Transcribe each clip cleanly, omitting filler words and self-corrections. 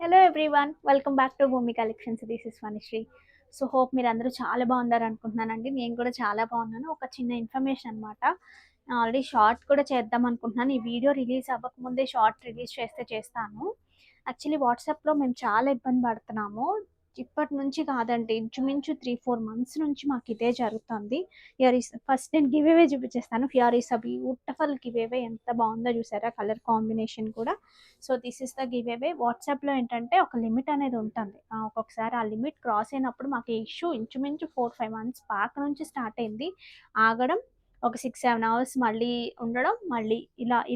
Hello everyone, welcome back to Bhoomi collections. This is Vanishri. So hope మీరు అందరూ చాలా బాగున్నారు అనుకుంటున్నానండి. నేను కూడా చాలా బాగున్నాను. ఒక చిన్న ఇన్ఫర్మేషన్ అనమాట. ఆల్రెడీ షార్ట్ కూడా చేద్దాం అనుకుంటున్నాను. ఈ వీడియో రిలీజ్ అవ్వకముందే షార్ట్ రిలీజ్ చేస్తాను. యాక్చువల్లీ వాట్సాప్లో మేము చాలా ఇబ్బంది పడుతున్నాము. ఇప్పటి నుంచి కాదండి, ఇంచుమించు 3-4 మంత్స్ నుంచి మాకు ఇదే జరుగుతుంది. ఫస్ట్ నేను గివ్ అవే చూపించేస్తాను. Here is a beautiful give away. ఎంత బాగుందో చూసారా, కలర్ కాంబినేషన్ కూడా. So this is the give away. వాట్సాప్లో ఏంటంటే ఒక లిమిట్ అనేది ఉంటుంది. ఒక్కొక్కసారి ఆ లిమిట్ క్రాస్ అయినప్పుడు మాకు ఇష్యూ ఇంచుమించు 4-5 మంత్స్ బ్యాక్ నుంచి స్టార్ట్ అయింది. ఆగడం, ఒక 6-7 అవర్స్ మళ్ళీ ఉండడం, మళ్ళీ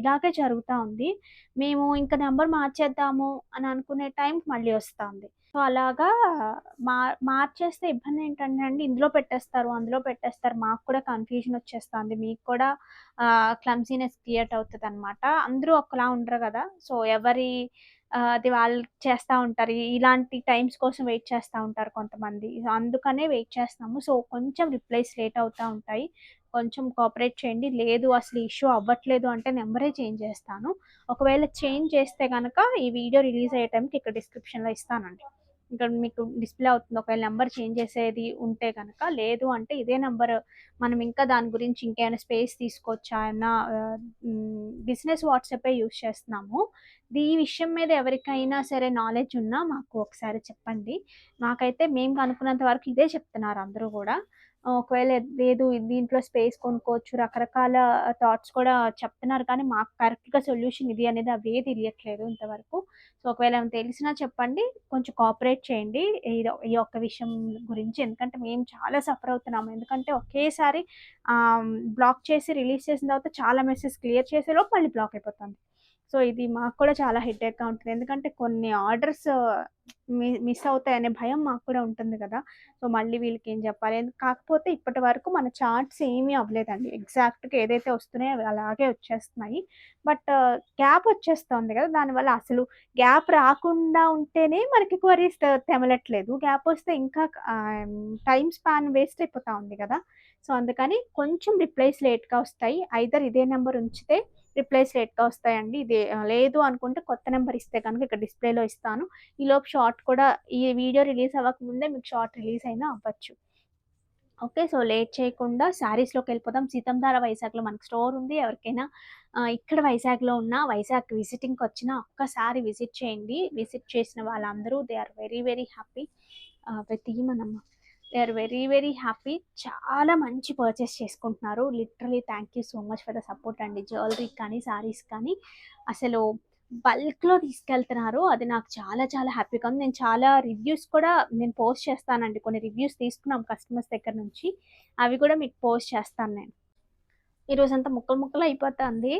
ఇలాగే జరుగుతూ ఉంది. మేము ఇంకా నెంబర్ మార్చేద్దాము అని అనుకునే టైంకి మళ్ళీ వస్తుంది. సో అలాగా మార్చేస్తే ఇబ్బంది ఏంటంటే అండి, ఇందులో పెట్టేస్తారు, అందులో పెట్టేస్తారు. మాకు కూడా కన్ఫ్యూజన్ వచ్చేస్తుంది, మీకు కూడా క్లమ్జీనెస్ క్రియేట్ అవుతుంది అనమాట. అందరూ ఒకలా ఉండరు కదా. సో ఎవరి అది వాళ్ళు చేస్తూ ఉంటారు. ఇలాంటి టైమ్స్ కోసం వెయిట్ చేస్తూ ఉంటారు కొంతమంది. అందుకనే వెయిట్ చేస్తాము. సో కొంచెం రిప్లైస్ లేట్ అవుతూ ఉంటాయి. కొంచెం కోఆపరేట్ చేయండి. లేదు అసలు ఇష్యూ అవ్వట్లేదు అంటే నెంబరే చేంజ్ చేస్తాను. ఒకవేళ చేంజ్ చేస్తే కనుక ఈ వీడియో రిలీజ్ అయ్యే టైంకి ఇక్కడ డిస్క్రిప్షన్లో ఇస్తానండి. ఇక్కడ మీకు డిస్ప్లే అవుతుంది. ఒకవేళ నెంబర్ చేంజ్ చేసేది ఉంటే కనుక, లేదు అంటే ఇదే నెంబర్ మనం ఇంకా దాని గురించి ఇంకేమైనా స్పేస్ తీసుకోవచ్చా అన్న బిజినెస్ వాట్సాపే యూజ్ చేస్తున్నాము. ఈ విషయం మీద ఎవరికైనా సరే నాలెడ్జ్ ఉన్నా మాకు ఒకసారి చెప్పండి. నాకైతే మేము కనుక్కున్నంత వరకు ఇదే చెప్తున్నారు అందరూ కూడా. ఒకవేళ లేదు దీంట్లో స్పేస్ కొనుక్కోవచ్చు, రకరకాల థాట్స్ కూడా చెప్తున్నారు. కానీ మాకు కరెక్ట్‌గా సొల్యూషన్ ఇది అనేది అవే తెలియట్లేదు ఇంతవరకు. సో ఒకవేళ ఏమైనా తెలిసినా చెప్పండి. కొంచెం కోఆపరేట్ చేయండి ఈ ఒక్క విషయం గురించి. ఎందుకంటే మేము చాలా సఫర్ అవుతున్నాము. ఎందుకంటే ఒకేసారి బ్లాక్ చేసి రిలీజ్ చేసిన తర్వాత చాలా మెసేజ్ క్లియర్ చేసేలోపు మళ్ళీ బ్లాక్ అయిపోతుంది. సో ఇది మాకు కూడా చాలా హెడేక్‌గా ఉంటుంది. ఎందుకంటే కొన్ని ఆర్డర్స్ మిస్ అవుతాయనే భయం మాకు కూడా ఉంటుంది కదా. సో మళ్ళీ వీళ్ళకేం చెప్పాలి. కాకపోతే ఇప్పటి వరకు మన చార్ట్స్ ఏమీ అవ్వలేదండి. ఎగ్జాక్ట్‌గా ఏదైతే వస్తున్నాయో అవి అలాగే వచ్చేస్తున్నాయి. బట్ గ్యాప్ వచ్చేస్తుంది కదా. దానివల్ల అసలు గ్యాప్ రాకుండా ఉంటేనే మనకి క్వరీస్ తెమలట్లేదు. గ్యాప్ వస్తే ఇంకా టైమ్ స్పాన్ వేస్ట్ అయిపోతా ఉంది కదా. సో అందుకని కొంచెం రిప్లైస్ లేట్‌గా వస్తాయి. ఐదర్ ఇదే నెంబర్ ఉంచితే రిప్లైస్ లేట్‌గా వస్తాయండి. ఇదే లేదు అనుకుంటే కొత్త నెంబర్ ఇస్తే కనుక ఇక్కడ డిస్‌ప్లేలో ఇస్తాను. ఈలోపు షార్ట్ కూడా ఈ వీడియో రిలీజ్ అవ్వకముందే మీకు షార్ట్ రిలీజ్ అయినా అవ్వచ్చు. ఓకే. సో లేట్ చేయకుండా శారీస్‌లోకి వెళ్ళిపోదాం. సీతంధార వైజాగ్‌లో మనకు స్టోర్ ఉంది. ఎవరికైనా ఇక్కడ వైజాగ్‌లో ఉన్న వైజాగ్ విజిటింగ్‌కి వచ్చినా ఒక్కసారి విజిట్ చేయండి. విజిట్ చేసిన వాళ్ళందరూ they are very very happy. తీయమనమ్మా. They are very very happy. చాలా మంచి పర్చేస్ చేసుకుంటున్నారు. Literally thank you so much for the support అండి. జ్యువెలరీకి కానీ, శారీస్ కానీ అసలు బల్క్‌లో తీసుకెళ్తున్నారు. అది నాకు చాలా చాలా హ్యాపీగా ఉంది. నేను చాలా రివ్యూస్ కూడా పోస్ట్ చేస్తానండి. కొన్ని రివ్యూస్ తీసుకున్నాం కస్టమర్స్ దగ్గర నుంచి. అవి కూడా మీకు పోస్ట్ చేస్తాను నేను. ఈరోజంతా ముక్కలు ముక్కలు అయిపోతుంది.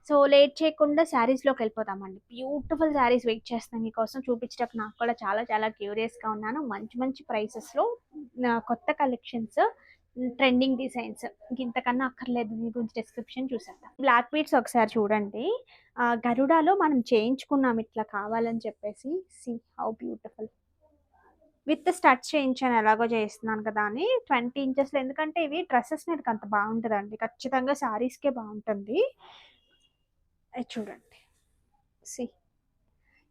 సో లేట్ చేయకుండా శారీస్‌లోకి వెళ్ళిపోదామండి. బ్యూటిఫుల్ శారీస్ వెయిట్ చేస్తున్నాయి మీకోసం చూపించడానికి. నాకు కూడా చాలా చాలా క్యూరియస్‌గా ఉన్నాను. మంచి మంచి ప్రైసెస్‌లో కొత్త కలెక్షన్స్, ట్రెండింగ్ డిజైన్స్. ఇంతకన్నా అక్కర్లేదు. దీని గురించి డిస్క్రిప్షన్ చూసేద్దాం. బ్లాక్ బీడ్స్ ఒకసారి చూడండి. గరుడాలో మనం చేయించుకున్నాం ఇట్లా కావాలని చెప్పేసి. See how beautiful. With studs చేయించాను, ఎలాగో చేస్తున్నాను కదా అని. 20 ఇంచెస్‌లో, ఎందుకంటే ఇవి డ్రెసెస్ మీదకి అంత బాగుంటుందండి. ఖచ్చితంగా శారీస్‌కే బాగుంటుంది. అది చూడండి. సి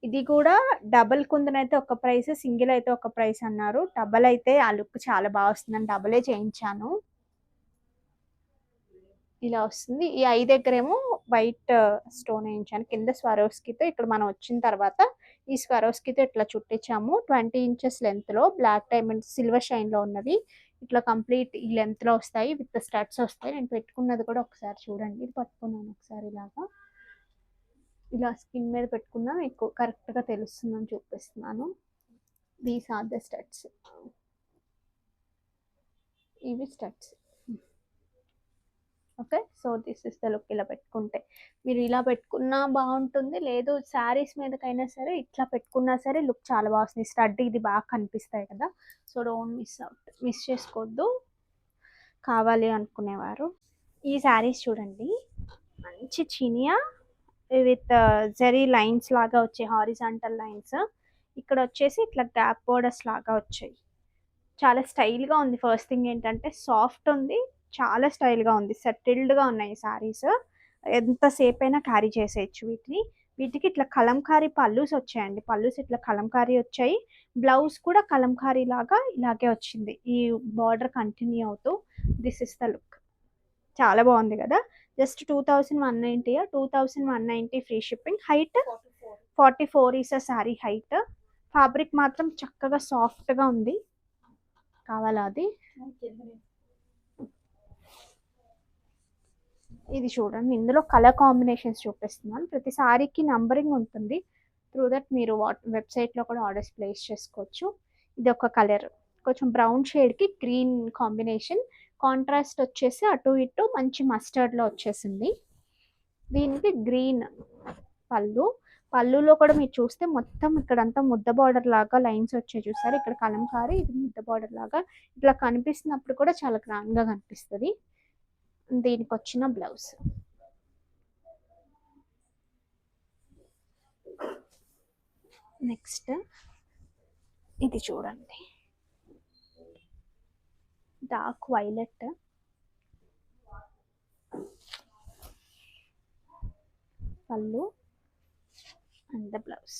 ఇది కూడా డబుల్ కుందనైతే ఒక ప్రైస్, సింగిల్ అయితే ఒక ప్రైస్ అన్నారు. డబుల్ అయితే ఆ లుక్ చాలా బాగా వస్తుందని డబులే చేయించాను. ఇలా వస్తుంది. ఈ ఐ దగ్గరేమో వైట్ స్టోన్ వేయించాను. కింద స్వరోస్కితో ఇక్కడ మనం వచ్చిన తర్వాత ఈ స్వరోస్కితో ఇట్లా చుట్టించాము. 20 ఇంచెస్ లెంత్‌లో బ్లాక్ డైమండ్స్ సిల్వర్ షైన్‌లో ఉన్నవి. ఇట్లా కంప్లీట్ ఈ లెంత్‌లో వస్తాయి. విత్ స్టడ్స్ వస్తాయి. నేను పెట్టుకున్నది కూడా ఒకసారి చూడండి. ఇది పట్టుకున్నాను ఒకసారి ఇలాగా. ఇలా స్కిన్ మీద పెట్టుకున్నా మీకు కరెక్ట్‌గా తెలుస్తుందని చూపిస్తున్నాను. These are the studs. ఇవి studs. Okay. So this is the look. ఇలా పెట్టుకుంటే మీరు ఇలా పెట్టుకున్నా బాగుంటుంది. లేదు శారీస్ మీదకైనా సరే ఇట్లా పెట్టుకున్నా సరే లుక్ చాలా బాగా వస్తుంది. స్టడ్ ఇది బాగా కనిపిస్తాయి కదా. సో డోంట్ మిస్ చేసుకోవద్దు కావాలి అనుకునేవారు. ఈ శారీస్ చూడండి. మంచి చినియా విత్ జరీ లైన్స్ లాగా వచ్చాయి, హారిజాంటల్ లైన్స్. ఇక్కడ వచ్చేసి ఇట్లా గ్యాప్ బోర్డర్స్ లాగా వచ్చాయి. చాలా స్టైల్‌గా ఉంది. ఫస్ట్ థింగ్ ఏంటంటే సాఫ్ట్ ఉంది. చాలా స్టైల్‌గా ఉంది. సెటిల్డ్‌గా ఉన్నాయి శారీస్. ఎంతసేపైనా క్యారీ చేసేయొచ్చు వీటిని. వీటికి ఇట్లా కలంకారీ పల్లూస్ వచ్చాయండి. పల్లూస్ ఇట్లా కలంకారీ వచ్చాయి. బ్లౌజ్ కూడా కలంకారీ లాగా ఇలాగే వచ్చింది. ఈ బార్డర్ కంటిన్యూ అవుతూ దిస్ ఇస్ ద లుక్. చాలా బాగుంది కదా. Just 2190, 2190 free shipping. Height 44 is a sari height. Fabric మాత్రం చక్కగా సాఫ్ట్గా ఉంది. కావాలా అది? ఇది చూడండి, ఇందులో కలర్ కాంబినేషన్స్ చూపిస్తున్నాను. ప్రతి సారీకి నంబరింగ్ ఉంటుంది. త్రూ దట్ మీరు వెబ్సైట్లో కూడా ఆర్డర్స్ ప్లేస్ చేసుకోవచ్చు. ఇది ఒక కలర్, కొంచెం బ్రౌన్ షేడ్కి గ్రీన్ కాంబినేషన్. కాంట్రాస్ట్ వచ్చేసి అటు ఇటు మంచి మస్టర్డ్లో వచ్చేసింది. దీనికి గ్రీన్ పళ్ళులో కూడా మీరు చూస్తే మొత్తం ఇక్కడంతా ముద్ద బార్డర్ లాగా లైన్స్ వచ్చాయి చూసారు. ఇక్కడ కలంకారీ, ఇది ముద్ద బార్డర్ లాగా ఇట్లా కనిపిస్తున్నప్పుడు కూడా చాలా గ్రాండ్గా కనిపిస్తుంది. దీనికి వచ్చిన బ్లౌజ్. నెక్స్ట్ ఇది చూడండి, డార్క్ వైలెట్, పళ్ళు అండ్ ద బ్లౌజ్.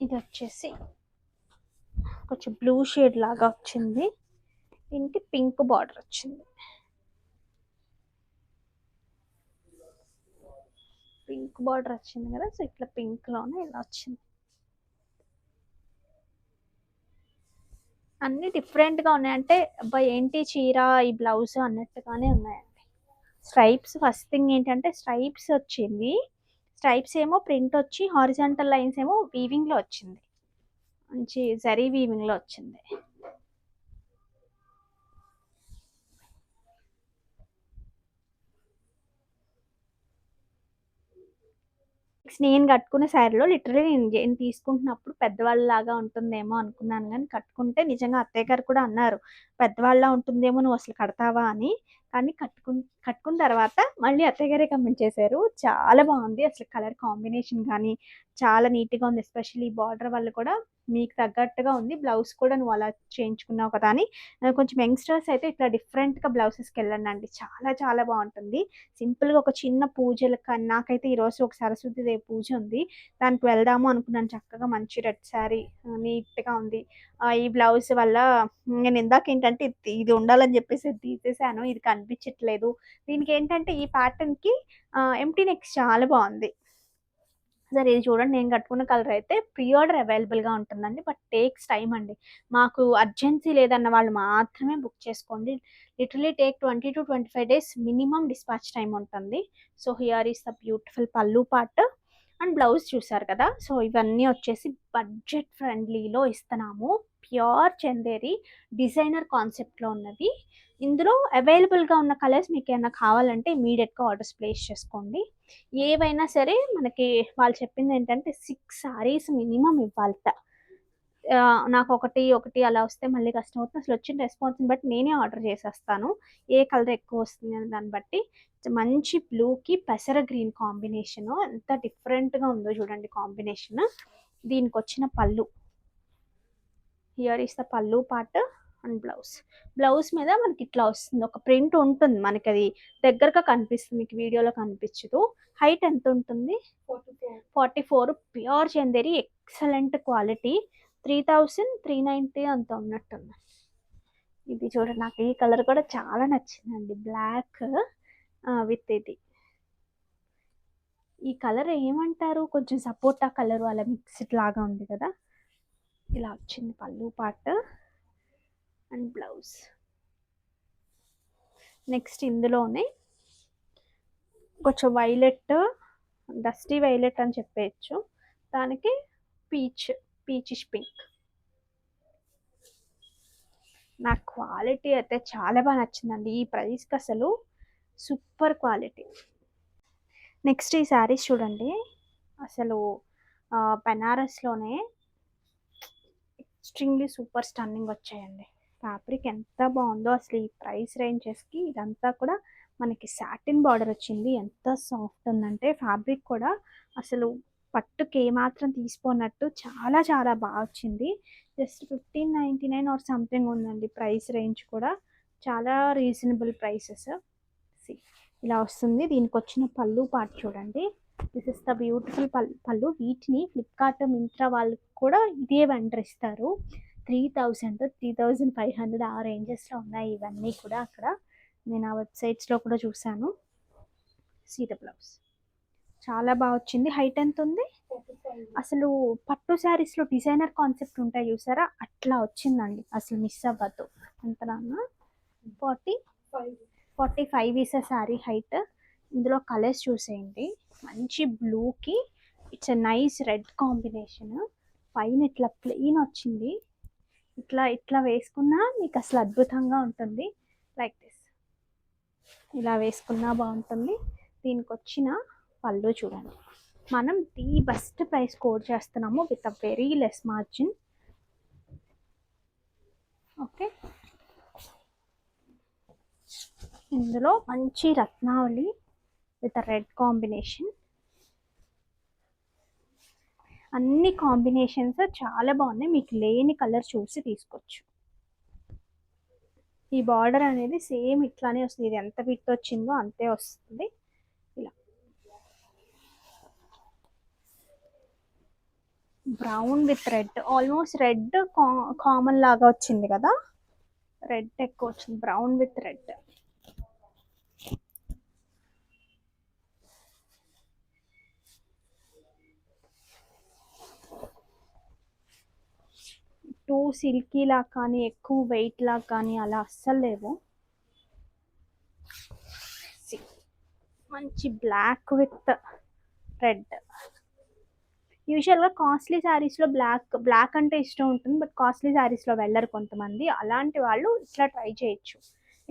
ఇది వచ్చేసి కొంచెం బ్లూ షేడ్ లాగా వచ్చింది. దీనికి పింక్ బార్డర్ వచ్చింది. పింక్ బార్డర్ వచ్చింది కదా, సో ఇట్లా పింక్లోనే ఇలా వచ్చింది. అన్నీ డిఫరెంట్గా ఉన్నాయి. అంటే అబ్బాయి ఏంటి చీర ఈ బ్లౌజ్ అన్నట్టుగానే ఉన్నాయండి. స్ట్రైప్స్ ఫస్ట్ థింగ్ ఏంటంటే స్ట్రైప్స్ వచ్చింది. స్ట్రైప్స్ ఏమో ప్రింట్ వచ్చి, హారిజాంటల్ లైన్స్ ఏమో వీవింగ్లో వచ్చింది. మంచి జరీ వీవింగ్లో వచ్చింది. నేను కట్టుకున్న శారీలో లిటరలీ నేను తీసుకుంటున్నప్పుడు పెద్దవాళ్ళలాగా ఉంటుందేమో అనుకున్నాను, కానీ కట్టుకుంటే నిజంగా అత్తయ్య గారు కూడా అన్నారు, పెద్దవాళ్ళ ఉంటుందేమో నువ్వు అసలు కడతావా అని. కానీ కట్టుకున్న తర్వాత మళ్ళీ అత్తయ్య గారే కమెంట్ చేశారు, చాలా బాగుంది అసలు కలర్ కాంబినేషన్ కానీ చాలా నీట్గా ఉంది. ఎస్పెషల్లీ బార్డర్ వల్ల కూడా మీకు తగ్గట్టుగా ఉంది. బ్లౌజ్ కూడా నువ్వు అలా చేయించుకున్నావు కదా అని. కొంచెం యంగ్స్టర్స్ అయితే ఇట్లా డిఫరెంట్గా బ్లౌజెస్కి వెళ్ళండి అండి, చాలా చాలా బాగుంటుంది. సింపుల్గా ఒక చిన్న పూజలు కానీ, నాకైతే ఈరోజు ఒక సరస్వతి దేవి పూజ ఉంది, దానికి వెళ్దాము అనుకున్నాను. చక్కగా మంచి రెడ్ శారీ నీట్గా ఉంది. ఈ బ్లౌజ్ వల్ల నేను ఇందాక ఏంటంటే ఇది ఉండాలని చెప్పేసి తీసేసాను, ఇది కనిపించట్లేదు. దీనికి ఏంటంటే ఈ ప్యాటర్న్కి ఎంటీ నెక్స్ చాలా బాగుంది. సరే ఇది చూడండి, నేను కట్టుకున్న కలర్ అయితే ప్రీ ఆర్డర్ అవైలబుల్గా ఉంటుందండి. బట్ టేక్స్ టైం అండి. మాకు అర్జెన్సీ లేదన్న వాళ్ళు మాత్రమే బుక్ చేసుకోండి. Literally take 20 to 25 days minimum dispatch time ఉంటుంది. So here is the beautiful పళ్ళు పార్ట్ అండ్ బ్లౌజ్ చూసారు కదా. సో ఇవన్నీ వచ్చేసి బడ్జెట్ ఫ్రెండ్లీలో ఇస్తున్నాము. ప్యూర్ చందేరి డిజైనర్ కాన్సెప్ట్లో ఉన్నవి. ఇందులో అవైలబుల్గా ఉన్న కలర్స్ మీకు ఏమైనా కావాలంటే ఇమీడియట్గా ఆర్డర్స్ ప్లేస్ చేసుకోండి. ఏవైనా సరే మనకి వాళ్ళు చెప్పింది ఏంటంటే 6 సారీస్ మినిమం ఇవ్వాలట. నాకు ఒకటి అలా వస్తే మళ్ళీ కష్టం అవుతుంది. అసలు వచ్చిన రెస్పాన్స్ని బట్టి నేనే ఆర్డర్ చేసేస్తాను, ఏ కలర్ ఎక్కువ వస్తుంది అని దాన్ని బట్టి. మంచి బ్లూకి పెసర గ్రీన్ కాంబినేషన్ ఎంత డిఫరెంట్గా ఉందో చూడండి కాంబినేషన్. దీనికి వచ్చిన పళ్ళు, హియర్ ఈస్ ద పళ్ళు పార్ట్ అండ్ బ్లౌజ్ మీద మనకి ఇట్లా వస్తుంది, ఒక ప్రింట్ ఉంటుంది మనకి, అది దగ్గరగా కనిపిస్తుంది, మీకు వీడియోలో కనిపించదు. హైట్ ఎంత ఉంటుంది? 44. Pure Chanderi, excellent quality. 3390 అంత ఉన్నట్టుంది. ఇది చూడండి, నాకు ఈ కలర్ కూడా చాలా నచ్చిందండి, బ్లాక్ విత్ ఇది. ఈ కలర్ ఏమంటారు, కొంచెం సపోటా కలర్ అలా మిక్స్డ్ లాగా ఉంది కదా. ఇలా వచ్చింది పళ్ళు పార్ట్ అండ్ బ్లౌజ్. నెక్స్ట్ ఇందులోనే కొంచెం వైలెట్, డస్టీ వైలెట్ అని చెప్పేయచ్చు, దానికి పీచిష్ పింక్. నాకు క్వాలిటీ అయితే చాలా బాగా నచ్చిందండి, ఈ ప్రైస్కి అసలు సూపర్ క్వాలిటీ. నెక్స్ట్ ఈ శారీస్ చూడండి, అసలు బెనారస్లోనే ఎక్స్ట్రీమ్లీ సూపర్ స్టన్నింగ్ వచ్చాయండి. ఫ్యాబ్రిక్ ఎంత బాగుందో అసలు, ఈ ప్రైస్ రేంజెస్కి. ఇదంతా కూడా మనకి సాటిన్ బార్డర్ వచ్చింది, ఎంత సాఫ్ట్ ఉందంటే ఫ్యాబ్రిక్ కూడా అసలు పట్టుకి ఏమాత్రం తీసిపోనట్టు చాలా చాలా బాగా వచ్చింది. జస్ట్ 1599 ఆర్ సంథింగ్ ఉందండి ప్రైస్ రేంజ్ కూడా. చాలా రీజనబుల్ ప్రైసెస్. ఇలా వస్తుంది. దీనికి వచ్చిన పళ్ళు పాటు చూడండి. దిస్ ఇస్ ద బ్యూటిఫుల్ పళ్ళు. వీటిని ఫ్లిప్కార్ట్ మింత్రా వాళ్ళు కూడా ఇదే వెండర్ ఇస్తారు. 3000 3500 ఆ రేంజెస్లో ఉన్నాయి ఇవన్నీ కూడా. అక్కడ నేను ఆ వెబ్సైట్స్లో కూడా చూశాను. సీత బ్లౌజ్ చాలా బాగా వచ్చింది. హైట్ ఎంత ఉంది? అసలు పట్టు శారీస్లో డిజైనర్ కాన్సెప్ట్ ఉంటాయి చూసారా, అట్లా వచ్చిందండి. అసలు మిస్ అవ్వద్దు. అంతనా 45 ఈస్ శారీ హైట్. ఇందులో కలర్స్ చూసేయండి. మంచి బ్లూకి it's a nice red combination. పైన ఇట్లా ప్లెయిన్ వచ్చింది. ఇట్లా వేసుకున్నా మీకు అసలు అద్భుతంగా ఉంటుంది. లైక్ దిస్ ఇలా వేసుకున్నా బాగుంటుంది. దీనికి వచ్చిన పళ్ళు చూడండి. మనం ది బెస్ట్ ప్రైస్ కోడ్ చేస్తున్నాము with a very less margin. Okay, ఇందులో మంచి రత్నావళి విత్ రెడ్ కాంబినేషన్. అన్ని కాంబినేషన్స్ చాలా బాగున్నాయి. మీకు లేని కలర్ చూసి తీసుకోవచ్చు. ఈ బార్డర్ అనేది సేమ్ ఇట్లానే వస్తుంది. ఇది ఎంత ఫిట్ వచ్చిందో అంతే వస్తుంది. ఇలా brown with red, almost red common లాగా వచ్చింది కదా, రెడ్ ఎక్కువ వచ్చింది. Brown with red. Too silky లా కానీ ఎక్కువ వెయిట్ లా కానీ అలా అస్సలు లేవు. మంచి బ్లాక్ విత్ రెడ్. యూజువల్గా కాస్ట్లీ శారీస్లో బ్లాక్ అంటే ఇష్టం ఉంటుంది, బట్ కాస్ట్లీ శారీస్లో వెళ్ళరు కొంతమంది. అలాంటి వాళ్ళు ఇట్లా ట్రై చేయొచ్చు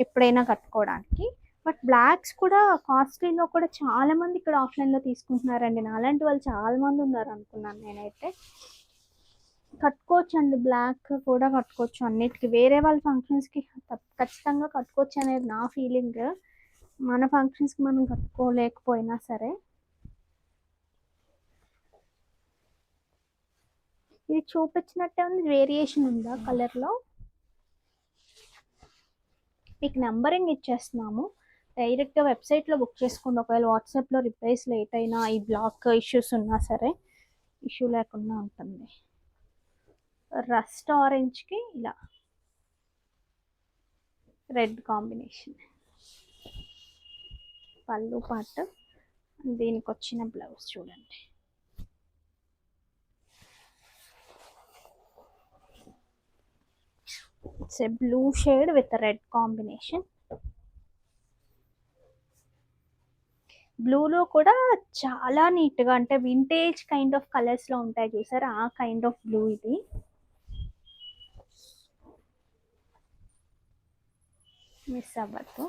ఎప్పుడైనా కట్టుకోవడానికి. బట్ బ్లాక్స్ కూడా కాస్ట్లీలో కూడా చాలా మంది ఇక్కడ ఆఫ్లైన్లో తీసుకుంటున్నారండి. అలాంటి వాళ్ళు చాలా మంది ఉన్నారు అనుకున్నాను నేనైతే. కట్టుకోవచ్చు అండి, బ్లాక్ కూడా కట్టుకోవచ్చు అన్నిటికీ. వేరే వాళ్ళ ఫంక్షన్స్కి ఖచ్చితంగా కట్టుకోవచ్చు అనేది నా ఫీలింగ్. మన ఫంక్షన్స్కి మనం కట్టుకోలేకపోయినా సరే. ఇది చూపించినట్టే ఉంది, వేరియేషన్ ఉందా కలర్లో? మీకు నెంబరింగ్ ఇచ్చేస్తున్నాము, డైరెక్ట్గా వెబ్సైట్లో బుక్ చేసుకోండి. ఒకవేళ వాట్సాప్లో రిప్లైస్ లేట్ అయినా, ఈ బ్లాక్ ఇష్యూస్ ఉన్నా సరే ఇష్యూ లేకుండా ఉంటుంది. రస్ట్ ఆరెంజ్కి ఇలా రెడ్ కాంబినేషన్ పళ్ళు పాటు. దీనికి వచ్చిన బ్లౌజ్ చూడండి. It's a blue shade with red combination. బ్లూలో కూడా చాలా నీట్గా, అంటే వింటేజ్ కైండ్ ఆఫ్ కలర్స్లో ఉంటాయి చూసారా, ఆ కైండ్ ఆఫ్ బ్లూ ఇది. మిస్ అవ్వద్దు.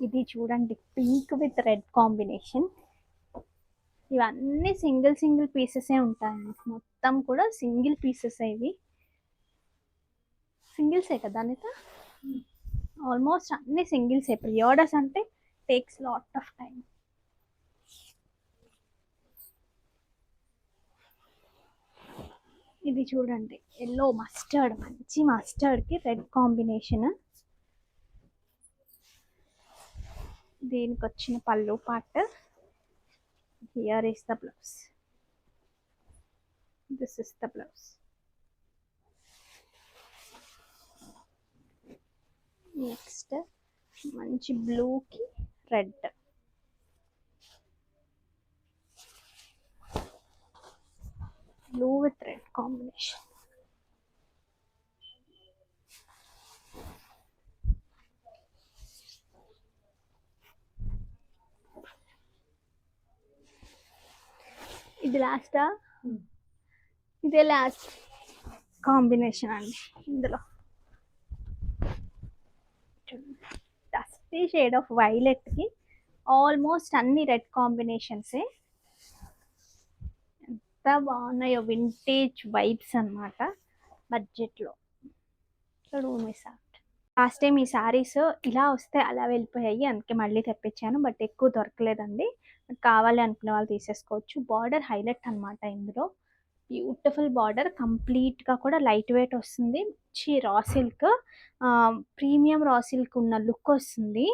ఇది చూడండి, పింక్ విత్ రెడ్ కాంబినేషన్. ఇవన్నీ సింగిల్ పీసెసే ఉంటాయండి. మొత్తం కూడా సింగిల్ పీసెస్. ఇవి సింగిల్సే కదా అనిత? ఆల్మోస్ట్ అన్ని సింగిల్సే. ప్రీ ఆర్డర్స్ అంటే టేక్స్ లాట్ ఆఫ్ టైం. ఇది చూడండి, ఎల్లో మస్టర్డ్, మంచి మస్టర్డ్కి రెడ్ కాంబినేషన్. దీనికి వచ్చిన పళ్ళు part. Here is the blouse. This is the blouse. Next మంచి బ్లూకి red. Blue with red combination. ఇది లాస్టా? ఇదే లాస్ట్ కాంబినేషన్ అండి. ఇందులో డస్టీ షేడ్ ఆఫ్ వైలెట్కి ఆల్మోస్ట్ అన్ని రెడ్ కాంబినేషన్సే. ఎంత బాగున్నాయో, వింటేజ్ వైబ్స్ అనమాట బడ్జెట్లో. Miss out. లాస్ట్ టైం ఈ శారీస్ ఇలా వస్తే అలా వెళ్ళిపోయాయి, అందుకే మళ్ళీ తెప్పించాను. బట్ ఎక్కువ దొరకలేదండి. కావాలి అనుకునే వాళ్ళు తీసేసుకోవచ్చు. బార్డర్ హైలైట్ అనమాట ఇందులో. బ్యూటిఫుల్ బార్డర్, కంప్లీట్గా కూడా లైట్ వెయిట్ వస్తుంది. మంచి raw silk, premium raw silk ఉన్న లుక్ వస్తుంది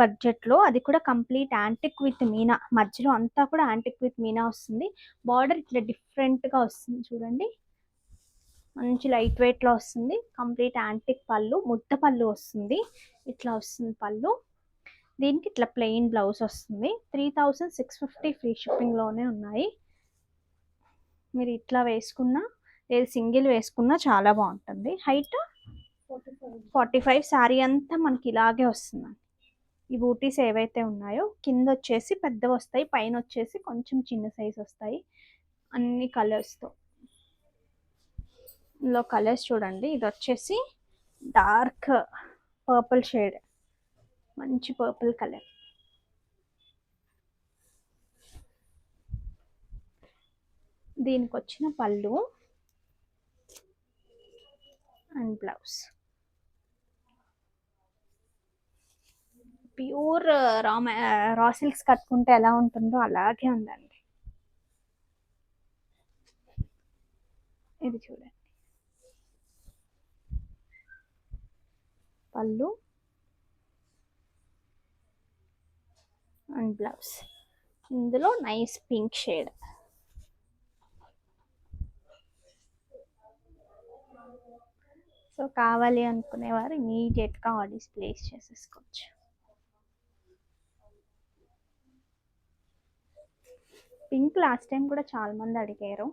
బడ్జెట్లో. అది కూడా కంప్లీట్ యాంటిక్ విత్ మీనా, మధ్యలో అంతా కూడా యాంటిక్ విత్ మీనా వస్తుంది. బార్డర్ ఇట్లా డిఫరెంట్గా వస్తుంది చూడండి, మంచి లైట్ వెయిట్లో వస్తుంది. కంప్లీట్ యాంటిక్ పళ్ళు, ముద్ద పళ్ళు వస్తుంది. ఇట్లా వస్తుంది పళ్ళు. దీనికి ఇట్లా ప్లెయిన్ బ్లౌజ్ వస్తుంది. 3650 ఫ్రీ షిప్పింగ్లోనే ఉన్నాయి. మీరు ఇట్లా వేసుకున్నా లేదు సింగిల్ వేసుకున్నా చాలా బాగుంటుంది. హైట్ 45, శారీ అంతా మనకి ఇలాగే వస్తుంది. ఈ బూటీస్ ఏవైతే ఉన్నాయో కింద వచ్చేసి పెద్దవి వస్తాయి, పైన వచ్చేసి కొంచెం చిన్న సైజ్ వస్తాయి. అన్ని కలర్స్తో. ఇందులో కలర్స్ చూడండి, ఇది వచ్చేసి డార్క్ పర్పుల్ షేడ్, మంచి పర్పుల్ కలర్. దీనికి వచ్చిన పళ్ళు and blouse pure raw silks కట్టుకుంటే ఎలా ఉంటుందో అలాగే ఉందండి. ఇది చూడండి పళ్ళు అండ్ బ్లౌజ్. ఇందులో నైస్ పింక్ షేడ్. సో కావాలి అనుకునేవారు ఇమీడియట్గా ఆర్డర్స్ ప్లేస్ చేసేసుకోవచ్చు. పింక్ లాస్ట్ టైం కూడా చాలా మంది అడిగారు.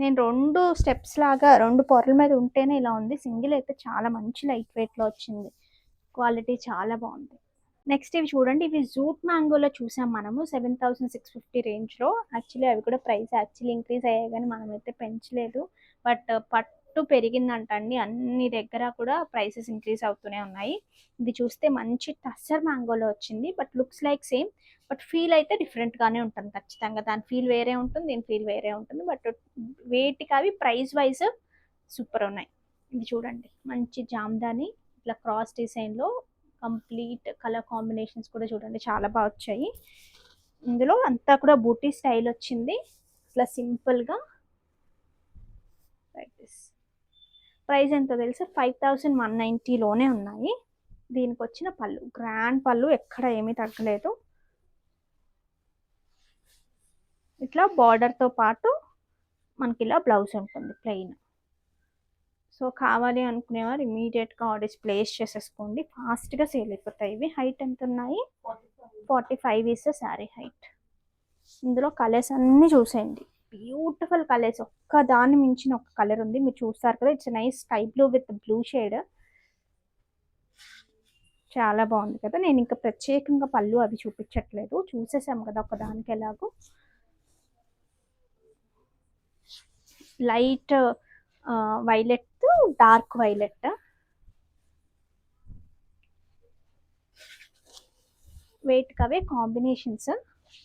నేను 2 స్టెప్స్ లాగా 2 పొరల మీద ఉంటేనే ఇలా ఉంది. సింగిల్ అయితే చాలా మంచి లైట్ వెయిట్లో వచ్చింది. క్వాలిటీ చాలా బాగుంది. నెక్స్ట్ ఇవి చూడండి, ఇవి జూట్ మ్యాంగోలో చూసాం మనము 7650 రేంజ్లో. యాక్చువల్లీ అవి కూడా ప్రైస్ ఇంక్రీజ్ అయ్యాయి కానీ మనమైతే పెంచలేదు. బట్ పట్టు పెరిగిందంటండి, అన్ని దగ్గర కూడా ప్రైసెస్ ఇంక్రీజ్ అవుతూనే ఉన్నాయి. ఇది చూస్తే మంచి టస్సర్ మ్యాంగోలో వచ్చింది. But looks like same, but feel అయితే డిఫరెంట్గానే ఉంటుంది ఖచ్చితంగా. దాని ఫీల్ వేరే ఉంటుంది, దీని ఫీల్ వేరే ఉంటుంది. బట్ వేటికి అవి ప్రైస్ వైజ్ సూపర్ ఉన్నాయి. ఇది చూడండి, మంచి జామ్దాని ఇట్లా క్రాస్ డిజైన్లో కంప్లీట్ కలర్ కాంబినేషన్స్ కూడా చూడండి చాలా బాగా వచ్చాయి. ఇందులో అంతా కూడా బూటీ స్టైల్ వచ్చింది ఇట్లా సింపుల్గా. ప్రైస్ ఎంతో తెలుసా, 5190లోనే ఉన్నాయి. దీనికి వచ్చిన పళ్ళు గ్రాండ్ పళ్ళు, ఎక్కడ ఏమీ తగ్గలేదు. ఇట్లా బార్డర్తో పాటు మనకి ఇలా బ్లౌజ్ ఉంటుంది ప్లెయిన్. సో కావాలి అనుకునేవారు ఇమీడియట్గా ఆర్డర్స్ ప్లేస్ చేసేసుకోండి, ఫాస్ట్గా సేల్ అయిపోతాయి. ఇవి హైట్ ఎంత ఉన్నాయి, 45 ఇస్ శారీ హైట్. ఇందులో కలర్స్ అన్నీ చూసేయండి, బ్యూటిఫుల్ కలర్స్. ఒక్క దాన్ని మించిన ఒక కలర్ ఉంది, మీరు చూస్తారు కదా. It's nice sky blue with blue shade, చాలా బాగుంది కదా. నేను ఇంకా ప్రత్యేకంగా పళ్ళు అవి చూపించట్లేదు, చూసేసాం కదా ఒకదానికి. ఎలాగో light violet, dark violet, weight కవే కాంబినేషన్స్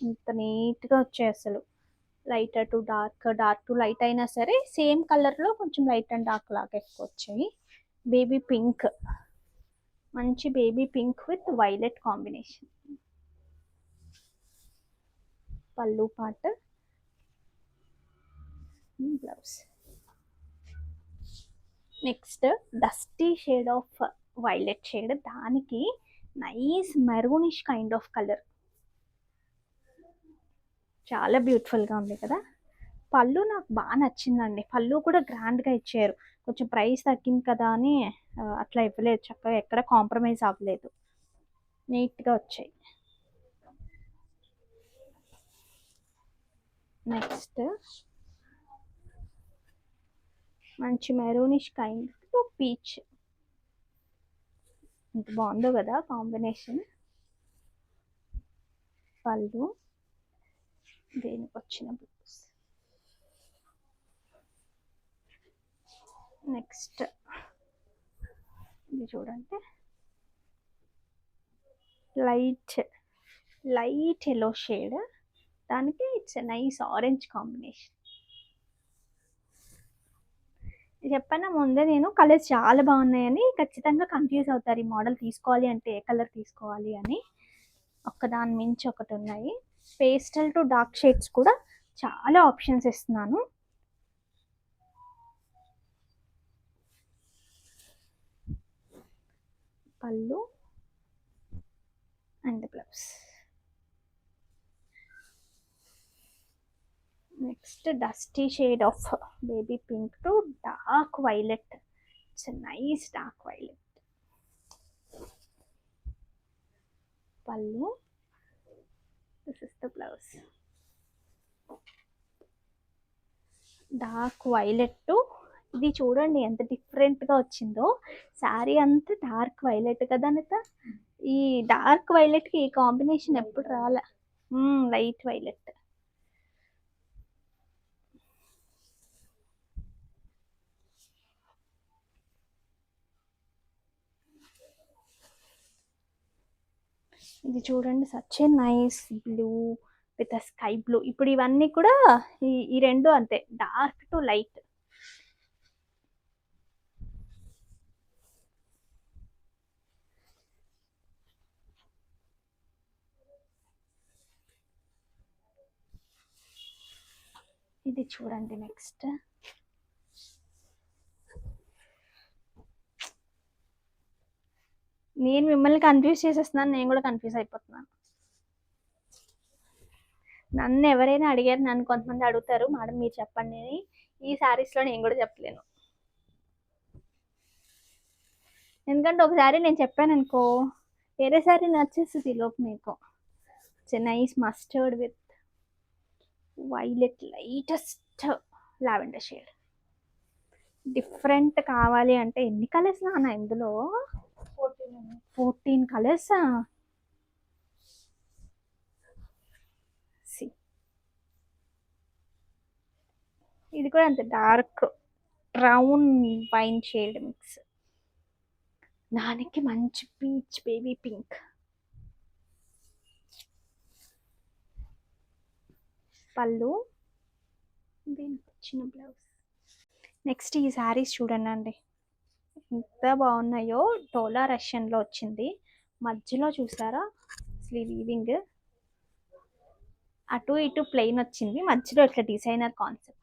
ఇంత నీట్గా వచ్చాయి అసలు. Light to dark, dark to light అయినా సరే సేమ్ కలర్లో కొంచెం లైట్ అండ్ డార్క్ లాగా ఎక్కువ వచ్చాయి. బేబీ పింక్, మంచి baby pink with violet combination. పళ్ళు part, blouse. Next dusty shade of violet shade, దానికి nice maroonish kind of colour, చాలా బ్యూటిఫుల్గా ఉంది కదా. పళ్ళు నాకు బాగా నచ్చిందండి, పళ్ళు కూడా గ్రాండ్గా ఇచ్చారు. కొంచెం ప్రైస్ తగ్గింది కదా అని అట్లా ఇవ్వలేదు, చక్కగా ఎక్కడ కాంప్రమైజ్ అవ్వలేదు, నీట్గా వచ్చాయి. నెక్స్ట్ మంచి మెరూనిష్ కైండ్ పీచ్, ఇంత బాగుందో కదా కాంబినేషన్. పళ్ళు, దీనికి వచ్చిన బ్లౌజ్. నెక్స్ట్ ఇది చూడండి, లైట్ ఎల్లో షేడ్, దానికి ఇట్స్ నైస్ ఆరెంజ్ కాంబినేషన్. చెప్పాను ముందే నేను, కలర్స్ చాలా బాగున్నాయని. ఖచ్చితంగా కన్ఫ్యూజ్ అవుతారు ఈ మోడల్ తీసుకోవాలి అంటే ఏ కలర్ తీసుకోవాలి అని. ఒక్కదాని మించి ఒకటి ఉన్నాయి. పేస్టల్ టు డార్క్ షేడ్స్ కూడా చాలా ఆప్షన్స్ ఇస్తున్నాను. పళ్ళు and blouse. Next dusty shade of baby pink to dark violet. It's a nice dark violet. పళ్ళు, this is the blouse. Dark violet too, ఇది చూడండి ఎంత డిఫరెంట్గా వచ్చిందో. శారీ అంతా డార్క్ వైలెట్ కదా అనిత. ఈ డార్క్ వైలెట్కి ఈ కాంబినేషన్ ఎప్పుడు రాలే. Light violet. ఇది చూడండి, such a nice blue with sky blue. ఇప్పుడు ఇవన్నీ కూడా ఈ రెండు అంతే, డార్క్ టు లైట్. ఇది చూడండి నెక్స్ట్. నేను మిమ్మల్ని కన్ఫ్యూజ్ చేసేస్తున్నాను, నేను కూడా కన్ఫ్యూజ్ అయిపోతున్నాను. నన్ను ఎవరైనా అడిగారు, నన్ను కొంతమంది అడుగుతారు మేడం మీరు చెప్పండి అని. ఈ శారీస్లో నేను కూడా చెప్పలేను, ఎందుకంటే ఒకసారి నేను చెప్పాను అనుకో, వేరే శారీ నచ్చేస్తుంది లోపు మీకు. It's nice mustard with violet, lightest lavender shade. Different కావాలి అంటే ఎన్ని కలర్స్ నాన్న ఇందులో? 14 కలర్స్. ఇది కూడా అంతే, dark brown wine shade mix. దానికి మంచి పీచ్ బేబీ పింక్. పళ్ళు, దీనికి వచ్చిన బ్లౌజ్. నెక్స్ట్ ఈ శారీస్ చూడండి అండి, ఎంత బాగున్నాయో. డోలా రష్యన్లో వచ్చింది. మధ్యలో చూసారా స్లీవ్ వీవింగ్, అటు ఇటు ప్లెయిన్ వచ్చింది, మధ్యలో ఇట్లా డిజైనర్ కాన్సెప్ట్.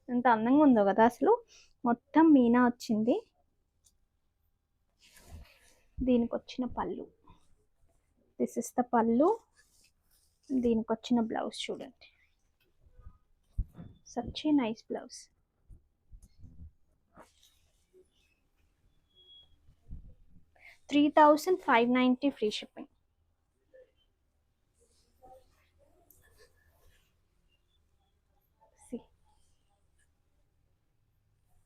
ఎంత అందంగా ఉందో కదా అసలు. మొత్తం మీనా వచ్చింది. దీనికి వచ్చిన పళ్ళు, దిస్ ఇస్ ద పళ్ళు. దీనికి వచ్చిన బ్లౌజ్ చూడండి, such a nice blouse. $3,590 free shipping.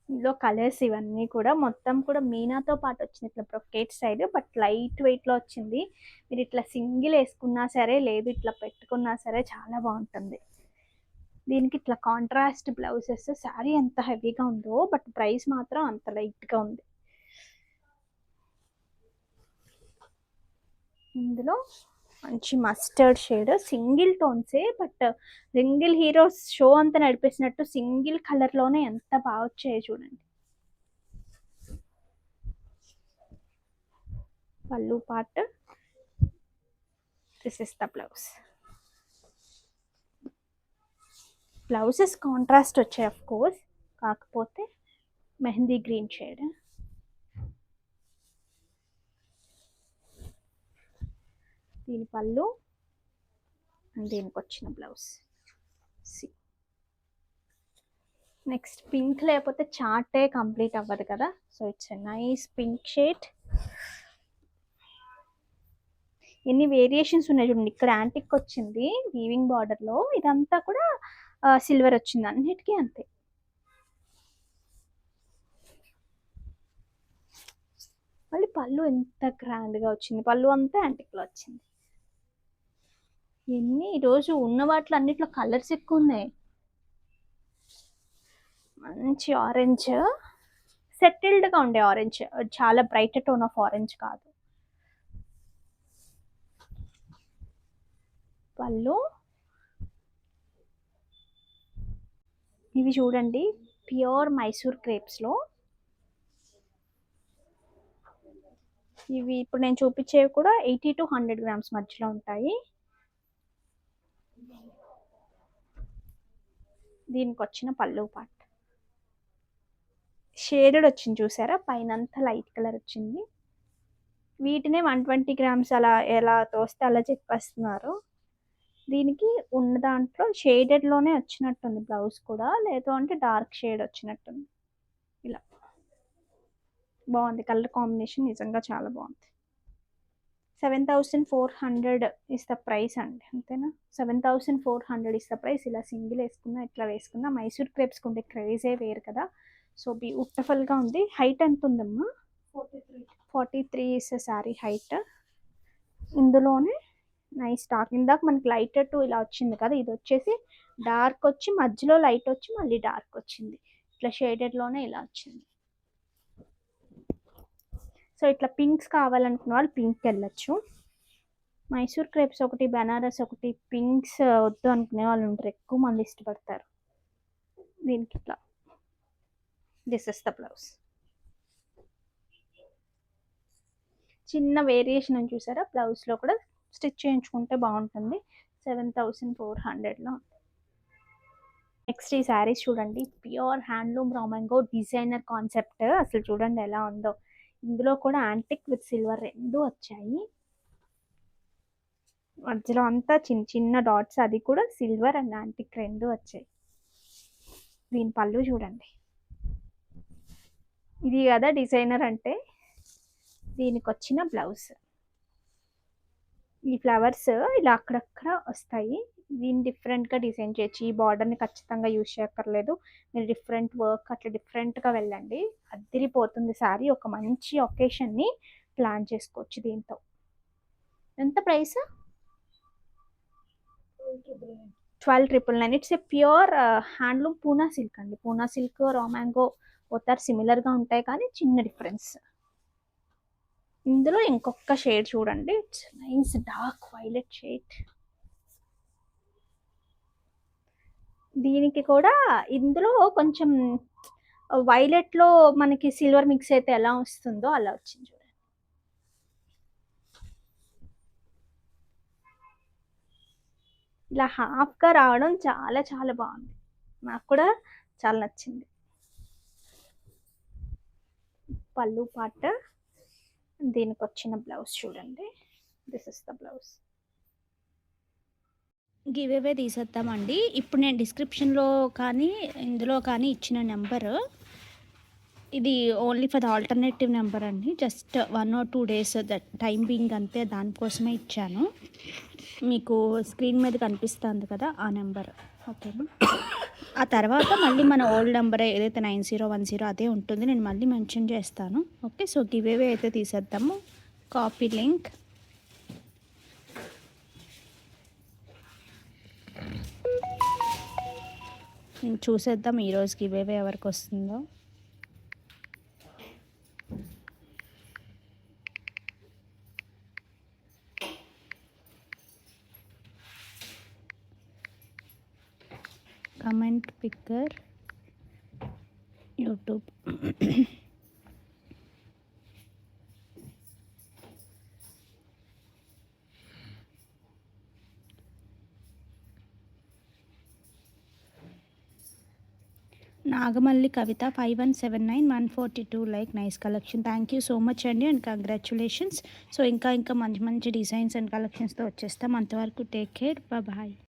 ఇందులో కలర్స్ ఇవన్నీ కూడా మొత్తం కూడా మీనాతో పాటు వచ్చింది, ఇట్లా బ్రొకేట్ సైడ్, బట్ లైట్ వెయిట్లో వచ్చింది. మీరు ఇట్లా సింగిల్ వేసుకున్నా సరే, లేదు ఇట్లా పెట్టుకున్నా సరే చాలా బాగుంటుంది. దీనికి ఇట్లా కాంట్రాస్ట్ బ్లౌజెస్. శారీ ఎంత హెవీగా ఉందో, బట్ ప్రైస్ మాత్రం అంత లైట్గా ఉంది. ఇందులో మంచి మస్టర్డ్ షేడ్, సింగిల్ టోన్సే, బట్ సింగిల్ హీరోస్ షో అంతా నడిపేసినట్టు సింగిల్ కలర్లోనే ఎంత బాగా వచ్చాయో చూడండి. పళ్ళు part, this is the blouse. Blouses contrast వచ్చాయి ఆఫ్ కోర్స్, కాకపోతే మెహందీ గ్రీన్ షేడ్. దీని పళ్ళు, దీనికి వచ్చిన బ్లౌజ్. నెక్స్ట్ పింక్ లేకపోతే చార్టే కంప్లీట్ అవ్వదు కదా, so it's a nice pink shade. ఎన్ని వేరియేషన్స్ ఉన్నాయి చూడండి. ఇక్కడ యాంటిక్ వచ్చింది వీవింగ్ బార్డర్లో, ఇదంతా కూడా సిల్వర్ వచ్చింది, అన్నిటికీ అంతే. మళ్ళీ పళ్ళు ఎంత గ్రాండ్గా వచ్చింది, పళ్ళు అంతా యాంటిక్లో వచ్చింది. ఎన్ని ఈరోజు ఉన్న వాటిలో అన్నిట్లో కలర్స్ ఎక్కువ ఉన్నాయి. మంచి ఆరెంజ్, సెటిల్డ్గా ఉండే ఆరెంజ్, చాలా బ్రైట్ టోన్ ఆఫ్ ఆరెంజ్ కాదు. పళ్ళు, ఇవి చూడండి ప్యూర్ మైసూర్ క్రేప్స్లో. ఇవి ఇప్పుడు నేను చూపించేవి కూడా 80 to 100 grams మధ్యలో ఉంటాయి. దీనికి వచ్చిన పళ్ళు పార్ట్ షేడెడ్ వచ్చింది చూసారా, పైన అంతా లైట్ కలర్ వచ్చింది. వీటినే 120 గ్రామ్స్ అలా ఎలా తోస్తే అలా చెప్పేస్తున్నారు. దీనికి ఉన్న దాంట్లో షేడెడ్లోనే వచ్చినట్టుంది బ్లౌజ్ కూడా, లేదు అంటే డార్క్ షేడ్ వచ్చినట్టుంది. ఇలా బాగుంది, కలర్ కాంబినేషన్ నిజంగా చాలా బాగుంది. 7400 ఇస్ ద ప్రైస్ అండి, అంతేనా? 7400 ఇస్ ద ప్రైస్. ఇలా సింగిల్ వేసుకున్నా, ఇట్లా వేసుకున్నా, మైసూర్ క్రేప్స్కి ఉండే క్రేజే వేరు కదా. సో బ్యూటిఫుల్గా ఉంది. హైట్ ఎంత ఉందమ్మా? 43 ఇస్ శారీ హైట్. ఇందులోనే నైస్ డార్క్, ఇందాక మనకి లైట్ టు ఇలా వచ్చింది కదా, ఇది వచ్చేసి డార్క్ వచ్చి మధ్యలో లైట్ వచ్చి మళ్ళీ డార్క్ వచ్చింది. ఇట్లా షేడెడ్లోనే ఇలా వచ్చింది. సో ఇట్లా పింక్స్ కావాలనుకున్న వాళ్ళు పింక్ వెళ్ళచ్చు. మైసూర్ క్రేప్స్ ఒకటి, బనారస్ ఒకటి, పింక్స్ వద్దు అనుకునే వాళ్ళు ఉంటారు, ఎక్కువ మంది ఇష్టపడతారు. దీనికి ఇట్లా దిస్ ఇస్ ద బ్లౌజ్. చిన్న వేరియేషన్ అని చూసారా, బ్లౌజ్లో కూడా స్టిచ్ చేయించుకుంటే బాగుంటుంది. 7400లో. నెక్స్ట్ ఈ శారీస్ చూడండి, ప్యూర్ హ్యాండ్లూమ్ రామాంగో డిజైనర్ కాన్సెప్ట్. అసలు చూడండి ఎలా ఉందో. ఇందులో కూడా యాంటిక్ విత్ సిల్వర్ రెండు వచ్చాయి. మధ్యలో అంతా చిన్న చిన్న డాట్స్, అది కూడా సిల్వర్ అండ్ యాంటిక్ రెండు వచ్చాయి. దీని పళ్ళు చూడండి, ఇది కదా డిజైనర్ అంటే. దీనికి వచ్చిన బ్లౌజ్, ఈ ఫ్లవర్స్ ఇలా అక్కడక్కడ వస్తాయి. దీన్ని డిఫరెంట్గా డిజైన్ చేయొచ్చు. ఈ బార్డర్ని ఖచ్చితంగా యూజ్ చేయక్కర్లేదు, మీరు డిఫరెంట్ వర్క్ అట్లా డిఫరెంట్గా వెళ్ళండి, అదిరిపోతుంది శారీ. ఒక మంచి ఒకేషన్ని ప్లాన్ చేసుకోవచ్చు దీంతో. ఎంత price? 12,999. It's a pure handloom Poona silk అండి. పూనా సిల్క్, రామాంగో పోతారు సిమిలర్గా ఉంటాయి కానీ చిన్న డిఫరెన్స్. ఇందులో ఇంకొక షేడ్ చూడండి, it's nice dark violet shade. దీనికి కూడా ఇందులో కొంచెం వైలెట్లో మనకి సిల్వర్ మిక్స్ అయితే ఎలా వస్తుందో అలా వచ్చింది చూడండి. ఇలా హాఫ్గా రావడం చాలా చాలా బాగుంది, నాకు కూడా చాలా నచ్చింది. పళ్ళు పార్ట్, దీనికి వచ్చిన బ్లౌజ్ చూడండి, this is the blouse. Give away తీసేద్దామండి. ఇప్పుడు నేను డిస్క్రిప్షన్లో కానీ ఇందులో కానీ ఇచ్చిన నెంబరు, ఇది only for the alternative number అండి. Just 1 or 2 days time being అంతే, దానికోసమే ఇచ్చాను. మీకు స్క్రీన్ మీద కనిపిస్తుంది కదా ఆ నెంబర్, ఓకేనా? ఆ తర్వాత మళ్ళీ మన ఓల్డ్ నెంబర్ ఏదైతే 9010 అదే ఉంటుంది, నేను మళ్ళీ మెన్షన్ చేస్తాను. ఓకే, సో గివ్ అవే అయితే తీసేద్దాము. Copy link. చూసేద్దాం ఈరోజు గివ్ అవే ఎవరికి వస్తుందో. Comment picker YouTube. Nagamalli Kavitha 5179 142 like. Nice collection, thank you so much అండి అండ్ కంగ్రాచులేషన్స్. సో ఇంకా మంచి మంచి డిజైన్స్ అండ్ కలెక్షన్స్తో వచ్చేస్తాం. అంతవరకు టేక్ కేర్, బాయ్.